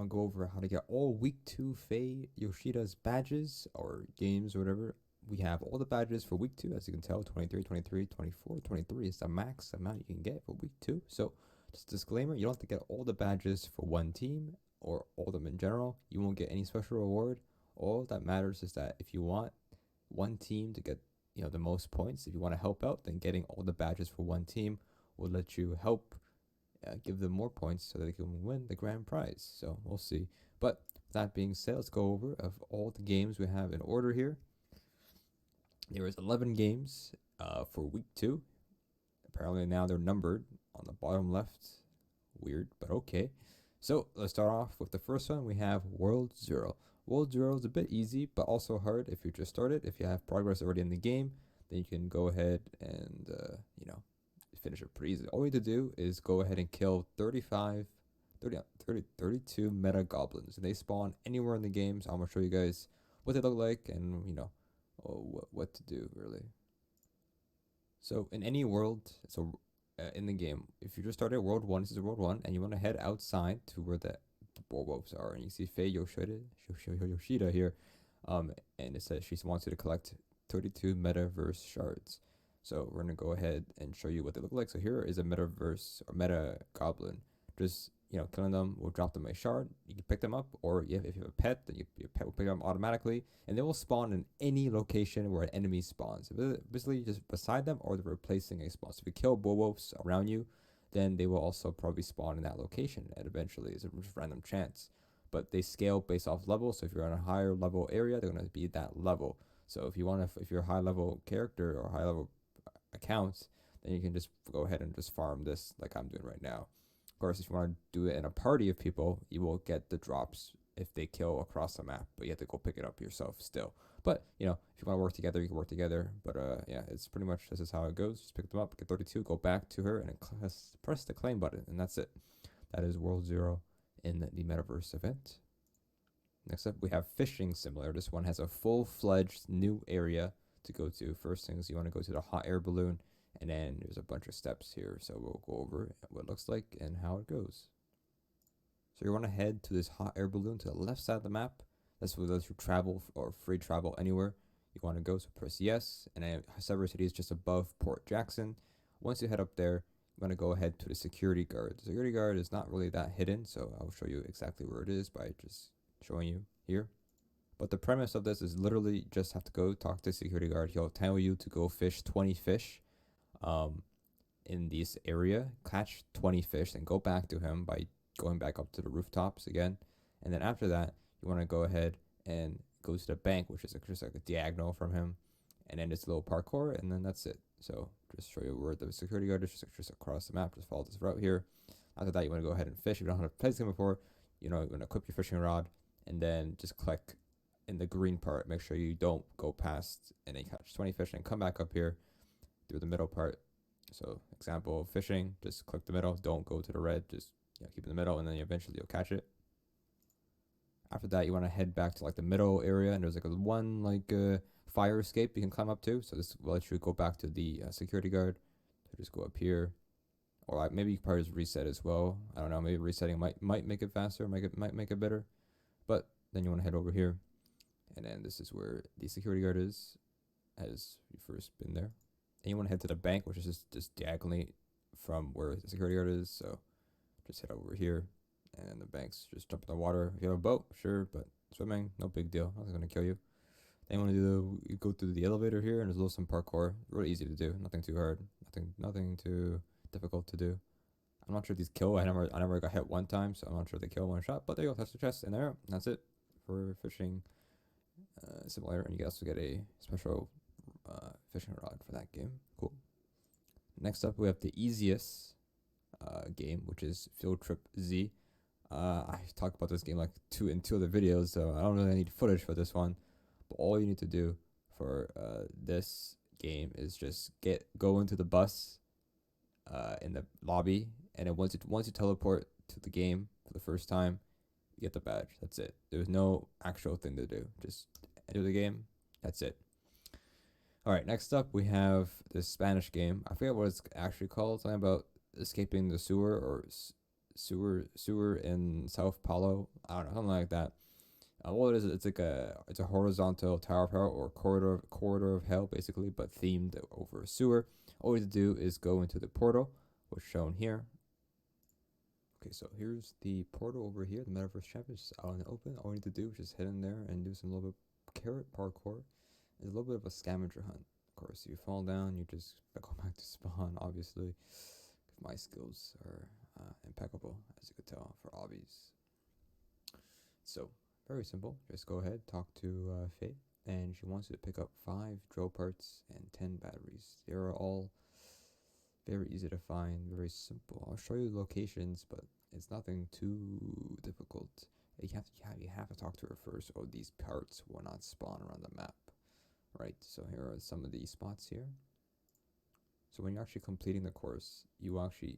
want to go over how to get all week 2 Fey Yoshida's badges or games or whatever. We have all the badges for week 2, as you can tell. 23, 23, 24, 23 is the max amount you can get for week 2. So just disclaimer, you don't have to get all the badges for one team or all of them in general. You won't get any special reward. All that matters is that if you want one team to get the most points, if you want to help out, then getting all the badges for one team will let you help give them more points so that they can win the grand prize. So we'll see. But that being said, let's go over of all the games we have in order here. There is 11 games for week 2. Apparently now they're numbered on the bottom left. Weird, but okay. So let's start off with the first one. We have World Zero. World Zero is a bit easy, but also hard if you just started. If you have progress already in the game, then you can go ahead and finish it pretty easy. All you need to do is go ahead and kill 32 meta goblins, and they spawn anywhere in the game. So I'm gonna show you guys what they look like and what to do really. So in any world, in the game, if you just started World 1, this is World 1, and you want to head outside to where the werewolves are, and you see Fey Yoshida here, and it says she wants you to collect 32 Metaverse shards. So we're gonna go ahead and show you what they look like. So here is a Metaverse or Meta Goblin. Just killing them will drop them a shard. You can pick them up, or if you have a pet, then your pet will pick them automatically, and they will spawn in any location where an enemy spawns. Basically, just beside them, or they're replacing a spawn. So if you kill werewolves around you, then they will also probably spawn in that location, and eventually it's a random chance. But they scale based off level. So if you're on a higher level area, they're gonna be that level. So if you're a high level character or high level accounts, then you can just go ahead and just farm this like I'm doing right now. Of course, if you want to do it in a party of people, you will get the drops if they kill across the map, but you have to go pick it up yourself still. But if you want to work together, you can work together. But yeah, it's pretty much this is how it goes. Just pick them up, get 32, go back to her, and press the claim button, and that's it. That is World Zero in the Metaverse event. Next up, we have Fishing Simulator. This one has a full-fledged new area to go to. First thing is you want to go to the hot air balloon, and then there's a bunch of steps here. So we'll go over what it looks like and how it goes. So you want to head to this hot air balloon to the left side of the map. That's what lets you travel or free travel anywhere you want to go. So press yes, and then Saber City is just above Port Jackson. Once you head up there, you want to go ahead to the security guard. The security guard is not really that hidden, so I'll show you exactly where it is by just showing you here. But the premise of this is literally just have to go talk to the security guard. He'll tell you to go fish 20 fish in this area, catch 20 fish, and go back to him by going back up to the rooftops again. And then after that, you want to go ahead and go to the bank, which is just like a diagonal from him. And then it's a little parkour, and then that's it. So just show you where the security guard is, just across the map. Just follow this route here. After that, you want to go ahead and fish. If you don't have played this game before, you're going to equip your fishing rod, and then just click in the green part. Make sure you don't go past, and then catch 20 fish, and come back up here through the middle part. So example of fishing, just click the middle. Don't go to the red. Just keep in the middle, and then eventually you'll catch it. After that, you want to head back to like the middle area, and there's like a fire escape you can climb up to. So this will let you go back to the security guard. So just go up here, or maybe you can probably just reset as well. I don't know. Maybe resetting might make it faster, might make it better. But then you want to head over here, and then this is where the security guard is, as you first been there. And you want to head to the bank, which is just diagonally from where the security guard is. So just head over here, and the bank's just jump in the water. If you have a boat, sure, but swimming, no big deal. Nothing's gonna kill you. Then you go through the elevator here, and there's a little some parkour. Really easy to do. Nothing too hard. Nothing too difficult to do. I'm not sure if these kill. I never got hit one time, so I'm not sure if they kill one shot. But there you go. That's the chest in there. And that's it for Fishing Simulator. And you can also get a special fishing rod for that game. Cool. Next up, we have the easiest game, which is Field Trip Z. I talked about this game like in two other videos, so I don't really need footage for this one. But all you need to do for this game is just go into the bus in the lobby, and then once you teleport to the game for the first time, you get the badge. That's it. There's no actual thing to do. Just enter the game. That's it. All right, next up we have this Spanish game. I forget what it's actually called. Something about escaping the sewer or sewer in Sao Paulo. I don't know, something like that. What it is, it's a horizontal tower of hell or corridor of hell basically, but themed over a sewer. All you have to do is go into the portal, which is shown here. Okay, so here's the portal over here. The Metaverse chapter is out in the open. All you need to do is just head in there and do some little bit carrot parkour. It's a little bit of a scavenger hunt. Of course, you fall down, you just go back to spawn. Obviously, my skills are impeccable, as you could tell, for obbies. So very simple. Just go ahead, talk to Fey, and she wants you to pick up 5 drill parts and 10 batteries. They are all very easy to find, very simple. I'll show you the locations, but it's nothing too difficult. You have to talk to her first, or these parts will not spawn around the map. Right. So here are some of these spots here. So when you're actually completing the course, you actually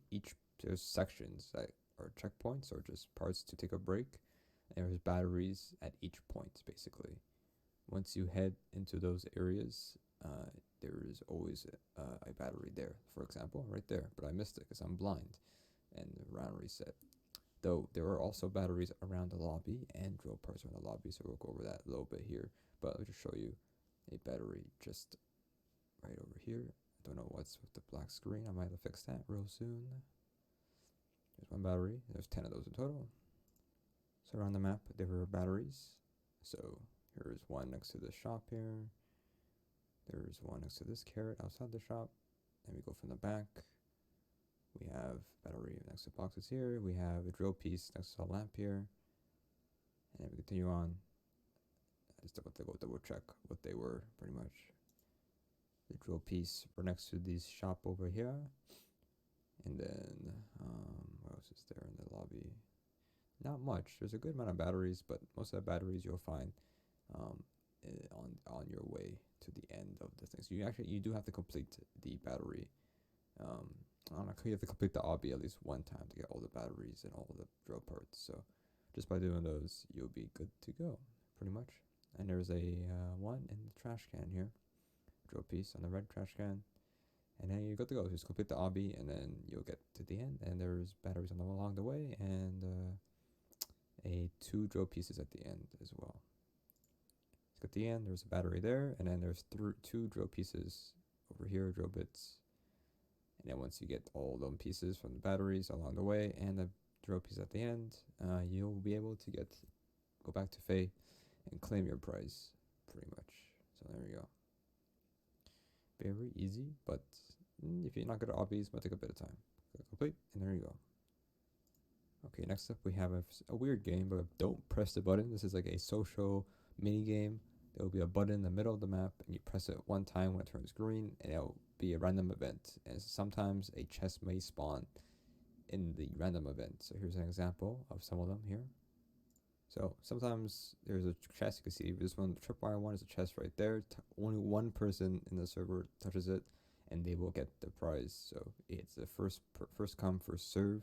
there's sections that are checkpoints or just parts to take a break. There's batteries at each point, basically. Once you head into those areas, there is always a battery there, for example, right there. But I missed it because I'm blind, and the round reset. Though there are also batteries around the lobby and drill parts around the lobby, so we'll go over that a little bit here. But I'll just show you a battery just right over here. I don't know what's with the black screen. I might have to fix that real soon. There's one battery. There's 10 of those in total. So around the map, there are batteries. So here's one next to the shop here. There's one next to this carrot outside the shop. And we go from the back. We have battery next to boxes here. We have a drill piece next to a lamp here. And then we continue on. I just have to go double check what they were, pretty much. The drill piece were next to this shop over here. And then, what else is there in the lobby? Not much. There's a good amount of batteries, but most of the batteries you'll find on your way to the end of the thing. So you do have to complete the battery. I don't know, you have to complete the obby at least one time to get all the batteries and all the drill parts. So just by doing those, you'll be good to go, pretty much. And there's a one in the trash can here, drill piece on the red trash can. And then you're good to go. Just complete the obby, and then you'll get to the end. And there's batteries along the way, and 2 drill pieces at the end as well. At the end, there's a battery there, and then there's 2 drill pieces over here, drill bits. And then once you get all those pieces from the batteries along the way and the drill piece at the end, you'll be able to go back to Fey and claim your prize, pretty much. So there you go. Very easy, but if you're not good at obbies, it might take a bit of time. Complete, and there you go. Okay, next up we have a weird game, but don't press the button. This is like a social mini game. There will be a button in the middle of the map, and you press it one time when it turns green, and it'll be a random event. And sometimes a chest may spawn in the random event. So here's an example of some of them here. So sometimes there's a chest. You can see this one, the tripwire one, is a chest right there. Only one person in the server touches it, and they will get the prize. So it's a first come, first serve,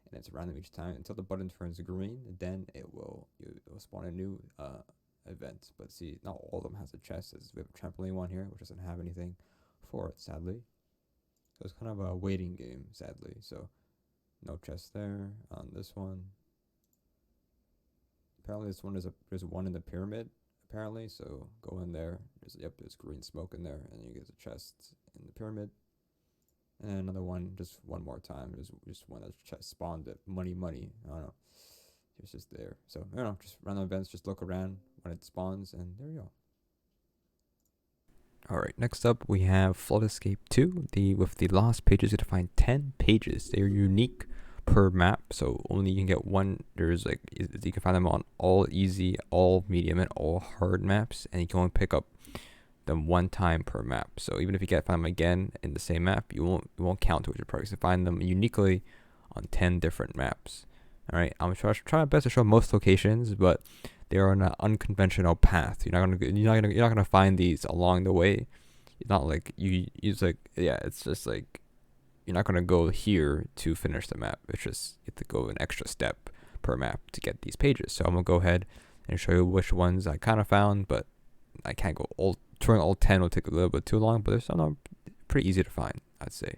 and it's random each time until the button turns green. Then it will spawn a new event. But see, not all of them has a chest. We have a trampoline one here, which doesn't have anything for it, sadly. So it's kind of a waiting game, sadly. So no chest there on this one. Apparently this one there's one in the pyramid, apparently, so go in there. There's green smoke in there, and you get a chest in the pyramid. And another one, just one more time. There's just one that's chest spawned at money. I don't know. It's just there. So, just random events, just look around when it spawns, and there you go. Alright, next up we have Flood Escape 2. With the lost pages, you have to find 10 pages. They're unique per map, so only you can get one. You can find them on all easy, all medium, and all hard maps, and you can only pick up them one time per map. So even if you find them again in the same map, you won't count towards your progress. You find them uniquely on 10 different maps. Alright, I'm trying my best to show most locations, but they are on an unconventional path. You're not gonna find these along the way. It's not like it's just like you're not gonna go here to finish the map. It's just you have to go an extra step per map to get these pages. So I'm gonna go ahead and show you which ones I kind of found, but I can't go touring all 10 will take a little bit too long. But there's some pretty easy to find, I'd say.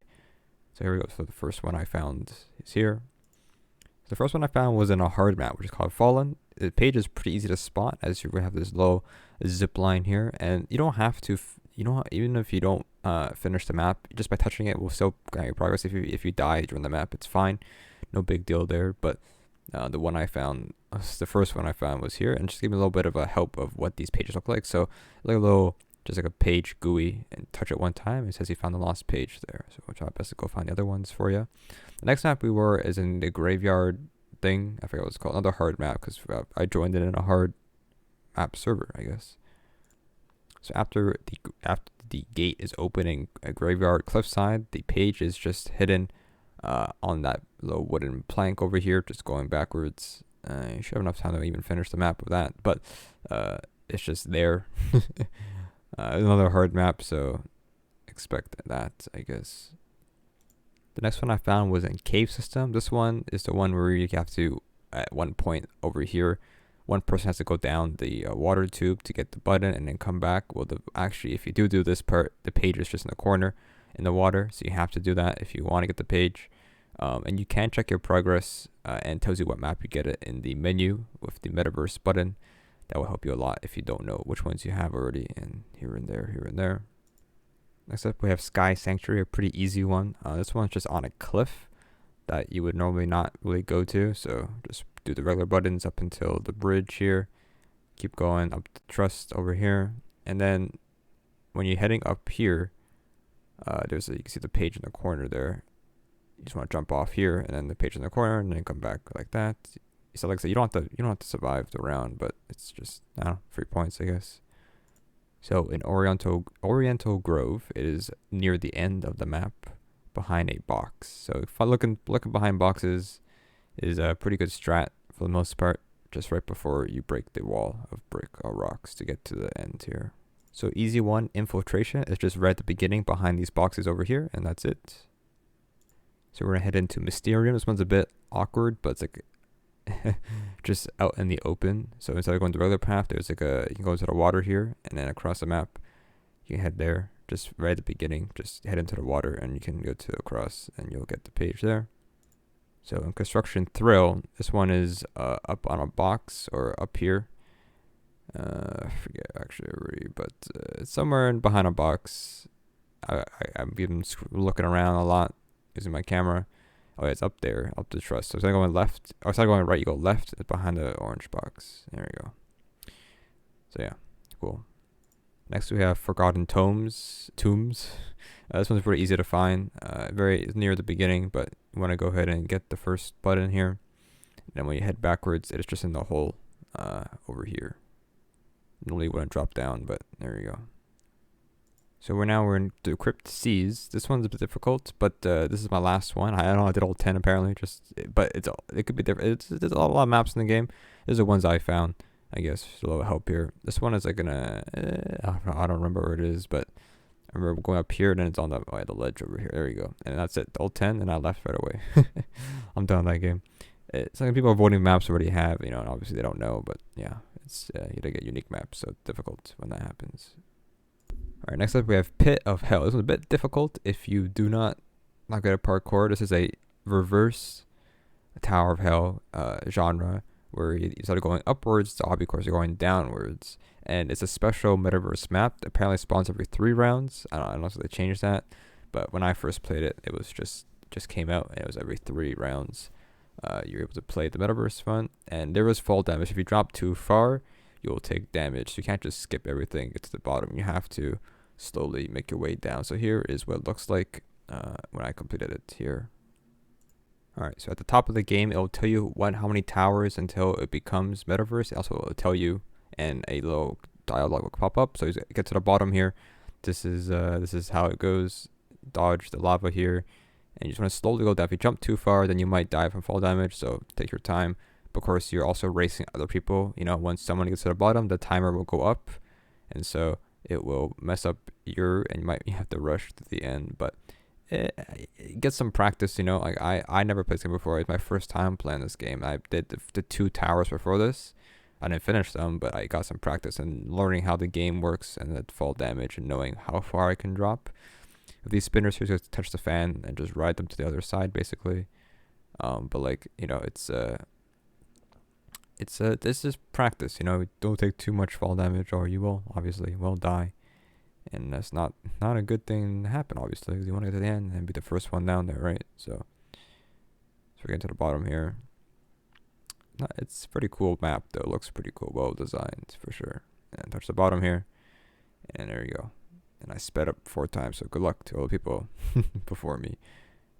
So here we go. So the first one I found is here. The first one I found was in a hard map, which is called Fallen. The page is pretty easy to spot, as you have this low zip line here, and you don't have to. Even if you don't finish the map, just by touching it will still count your progress. If you die during the map, it's fine, no big deal there. But the one I found, the first one I found was here, and just give me a little bit of a help of what these pages look like. So like a little, just like a page GUI, and touch it one time, it says you found the lost page there. So I'll try my best to go find the other ones for you. The next map we were is in the graveyard thing. I forget what it's called. Another hard map, because I joined it in a hard map server, I guess. So after the gate is opening a graveyard cliffside, the page is just hidden on that little wooden plank over here, just going backwards. You should have enough time to even finish the map with that, but it's just there. Another hard map, so expect that, I guess. The next one I found was in Cave System. This one is the one where you have to, at one point over here, one person has to go down the water tube to get the button and then come back. Well, actually, if you do this part, the page is just in the corner in the water, so you have to do that if you want to get the page. And you can check your progress and tells you what map you get it in the menu with the Metaverse button. That will help you a lot if you don't know which ones you have already, and here and there, here and there. Next up, we have Sky Sanctuary, a pretty easy one. This one's just on a cliff that you would normally not really go to, so just do the regular buttons up until the bridge here. Keep going up to Trust over here, and then when you're heading up here, you can see the page in the corner there. You just want to jump off here, and then the page in the corner, and then come back like that. So like I said, you don't have to survive the round, but it's just, I don't know, 3 points, I guess. So in Oriental Grove, it is near the end of the map, behind a box. So if looking behind boxes is a pretty good strat for the most part, just right before you break the wall of brick or rocks to get to the end here. So easy one, Infiltration, is just right at the beginning behind these boxes over here, and that's it. So we're gonna head into Mysterium. This one's a bit awkward, but it's like just out in the open. So instead of going the regular path, there's like you can go into the water here, and then across the map you can head there, just right at the beginning. Just head into the water and you can go to across and you'll get the page there. So in Construction Thrill, this one is up on a box or up here. I forget actually already, but it's somewhere behind a box. I'm even looking around a lot using my camera. Oh, yeah, it's up there, up the Trust. So instead of going left, or instead of going right, you go left. It's behind the orange box. There we go. So yeah, cool. Next we have Forgotten Tombs. This one's pretty easy to find. Very near the beginning, but you want to go ahead and get the first button here. And then when you head backwards, it's just in the hole over here. Normally you wouldn't drop down, but there you go. So we're in the Crypt Seas. This one's a bit difficult, but this is my last one. I don't know, I did all 10 apparently, but it could be different. There's a lot of maps in the game. These are the ones I found, I guess. Just a little help here. This one is like I don't remember where it is, but I remember going up here, and then it's on the ledge over here. There you go. And that's it, all 10, and I left right away. I'm done with that game. It's like people avoiding maps already have, and obviously they don't know, but yeah, it's you gotta get unique maps, so it's difficult when that happens. Alright, next up we have Pit of Hell. This one's a bit difficult if you do not good at parkour. This is a reverse Tower of Hell genre, where you instead of going upwards, the obby course, you're going downwards. And it's a special Metaverse map that apparently spawns every 3 rounds. I don't know if they changed that, but when I first played it, it was just came out, and it was every 3 rounds. You're able to play the Metaverse fun, and there is fall damage. If you drop too far, you'll take damage. So you can't just skip everything, get to the bottom. You have to slowly make your way down. So here is what it looks like when I completed it here. Alright, so at the top of the game, it'll tell you how many towers until it becomes Metaverse. It also will tell you, and a little dialogue will pop up. So you get to the bottom here. This is how it goes. Dodge the lava here, and you just want to slowly go down. If you jump too far, then you might die from fall damage. So take your time. Of course, you're also racing other people. Once someone gets to the bottom, the timer will go up, and so it will mess up and you might have to rush to the end. But get some practice. Like I never played this game before. It's my first time playing this game. I did the 2 towers before this. I didn't finish them, but I got some practice in learning how the game works and the fall damage and knowing how far I can drop. With these spinners, you just touch the fan and just ride them to the other side, basically. But like, this is practice. Don't take too much fall damage, or you will obviously die, and that's not a good thing to happen. Obviously, because you want to get to the end and be the first one down there, right? So we're getting to the bottom here. It's a pretty cool map though. It looks pretty cool, well designed for sure. And touch the bottom here, and there you go. And I sped up 4 times, so good luck to all the people before me.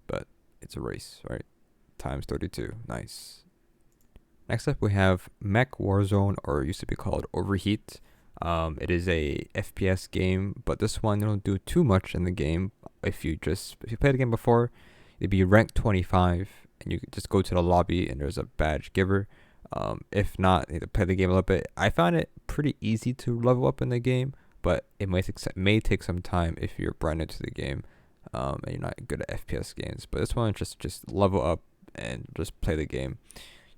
But it's a race, right? Times 32, nice. Next up we have Mech Warzone, or used to be called Overheat. It is a FPS game, but this one you don't do too much in the game. If you played the game before, you'd be ranked 25, and you could just go to the lobby and there's a badge giver. If not, you play the game a little bit. I found it pretty easy to level up in the game, but it may take some time if you're brand new to the game, and you're not good at FPS games. But this one, just level up and just play the game.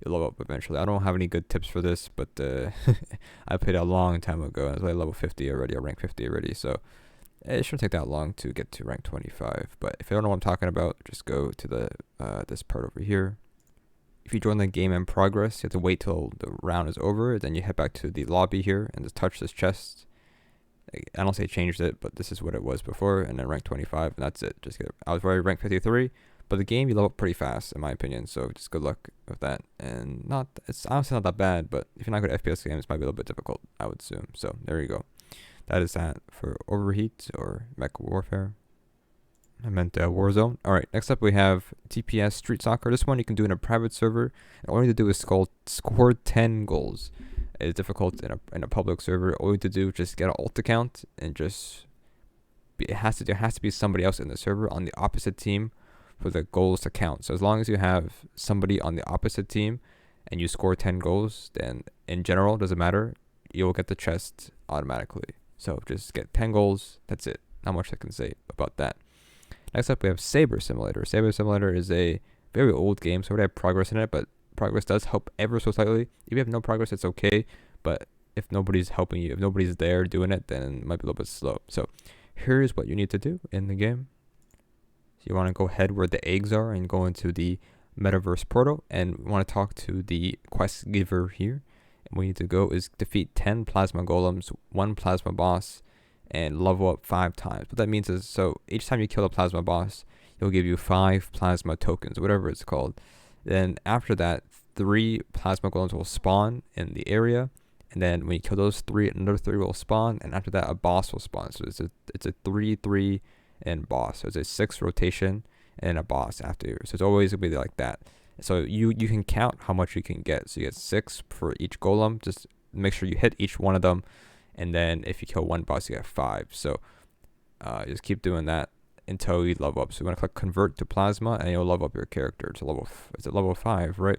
You'll level up eventually. I don't have any good tips for this, but I played a long time ago. I was like level 50 already, or rank 50 already, so it shouldn't take that long to get to rank 25. But if you don't know what I'm talking about, just go to the this part over here. If you join the game in progress, you have to wait till the round is over. Then you head back to the lobby here and just touch this chest. I don't say changed it, but this is what it was before, and then rank 25, and that's it. I was already rank 53, but the game you level up pretty fast, in my opinion. So just good luck with that. And it's honestly not that bad, but if you're not good at FPS games, it might be a little bit difficult, I would assume. So there you go. That is that for Overheat or Mech Warfare. I meant Warzone. Alright, next up we have TPS Street Soccer. This one you can do in a private server, and all you need to do is score 10 goals. It's difficult in a public server. All you need to do is just get an ult account, and there has to be somebody else in the server on the opposite team for the goals to count. So as long as you have somebody on the opposite team and you score 10 goals, then in general, doesn't matter, you'll get the chest automatically. So just get 10 goals, that's it. Not much I can say about that. Next up we have Saber Simulator. Saber Simulator is a very old game, so we have progress in it, but progress does help ever so slightly. If you have no progress, it's okay, but if nobody's helping you, if nobody's there doing it, then it might be a little bit slow. So here's what you need to do in the game. So you want to go ahead where the eggs are and go into the Metaverse portal, and we want to talk to the quest giver here. And what we need to go is defeat 10 plasma golems, 1 plasma boss, and level up 5 times. What that means is, so each time you kill a plasma boss, he'll give you 5 plasma tokens, whatever it's called. Then after that, 3 plasma golems will spawn in the area, and then when you kill those 3, another 3 will spawn, and after that a boss will spawn. So it's a 3-3 and boss. So it's a 6 rotation and a boss after. So it's always gonna be like that. So you can count how much you can get. So you get 6 for each golem. Just make sure you hit each one of them, and then if you kill one boss, you get 5. So just keep doing that until you level up. So you want to click convert to plasma, and you'll level up your character to level. Is it level 5, right?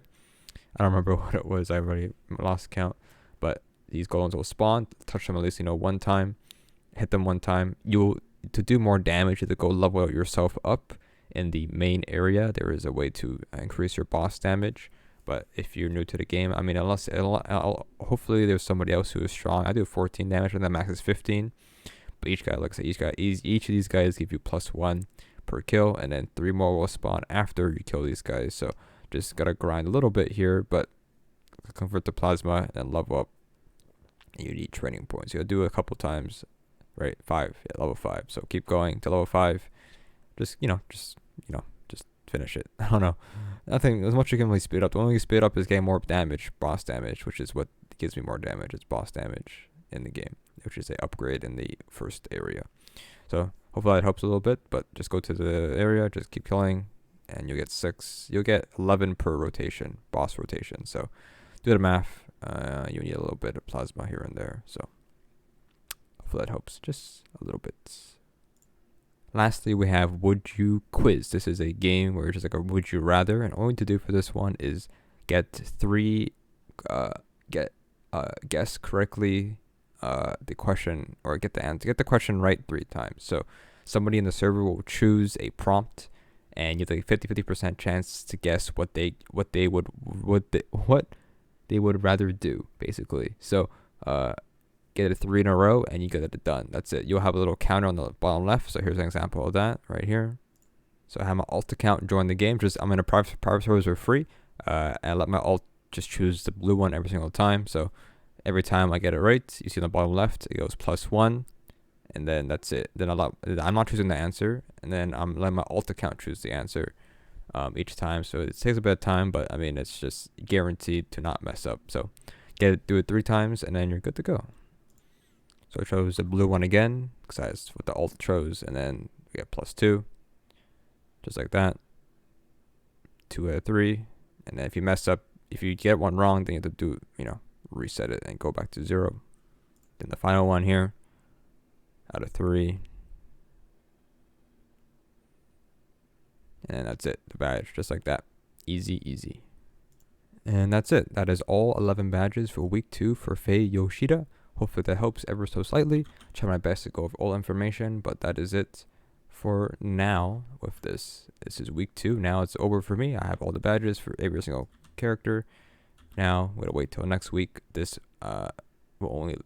I don't remember what it was. I already lost count. But these golems will spawn. Touch them at least one time. Hit them one time. To do more damage, you have to go level yourself up in the main area. There is a way to increase your boss damage. But if you're new to the game, I mean, hopefully there's somebody else who is strong. I do 14 damage, and the max is 15. But each of these guys give you +1 per kill, and then 3 more will spawn after you kill these guys. So just gotta grind a little bit here, but convert to plasma and level up. You need training points. You'll do it a couple times, right? 5, yeah, level 5. So keep going to level 5. Just finish it. I don't know. Nothing as much you can really speed up. The only way you speed up is getting more damage, boss damage, which is what gives me more damage. It's boss damage in the game, which is a upgrade in the first area. So hopefully that helps a little bit, but just go to the area, just keep killing, and you'll get 6. You'll get 11 per rotation, boss rotation. So do the math. You need a little bit of plasma here and there. So hopefully that helps just a little bit. Lastly, we have Would You Quiz. This is a game where it's just like a would you rather, and all you need to do for this one is get 3 guess correctly the question, or get the answer, get the question right 3 times. So somebody in the server will choose a prompt, and you have a 50% chance to guess what they would rather do, basically. So get it 3 in a row, and you get it done. That's it. You'll have a little counter on the bottom left. So here's an example of that right here. So I have my alt account join the game. I'm in a private servers are free. And I let my alt just choose the blue one every single time. So every time I get it right, you see on the bottom left, it goes +1, and then that's it. Then I'm not choosing the answer, and then I'm letting my alt account choose the answer each time. So it takes a bit of time, but I mean, it's just guaranteed to not mess up. So do it 3 times, and then you're good to go. So I chose the blue one again, because that's what the alt chose, and then we get +2, just like that. 2 out of 3, and then if you mess up, if you get one wrong, then you have to reset it and go back to 0. Then the final one here, out of 3. And that's it, the badge, just like that. Easy, easy. And that's it. That is all 11 badges for week 2 for Fey Yoshida. Hopefully that helps ever so slightly. Try my best to go over all information, but that is it for now with this. This is week 2. Now it's over for me. I have all the badges for every single character. Now I'm gonna wait till next week. This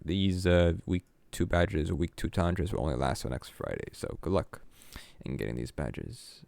these week 2 badges or week 2 challenges will only last till next Friday. So good luck in getting these badges.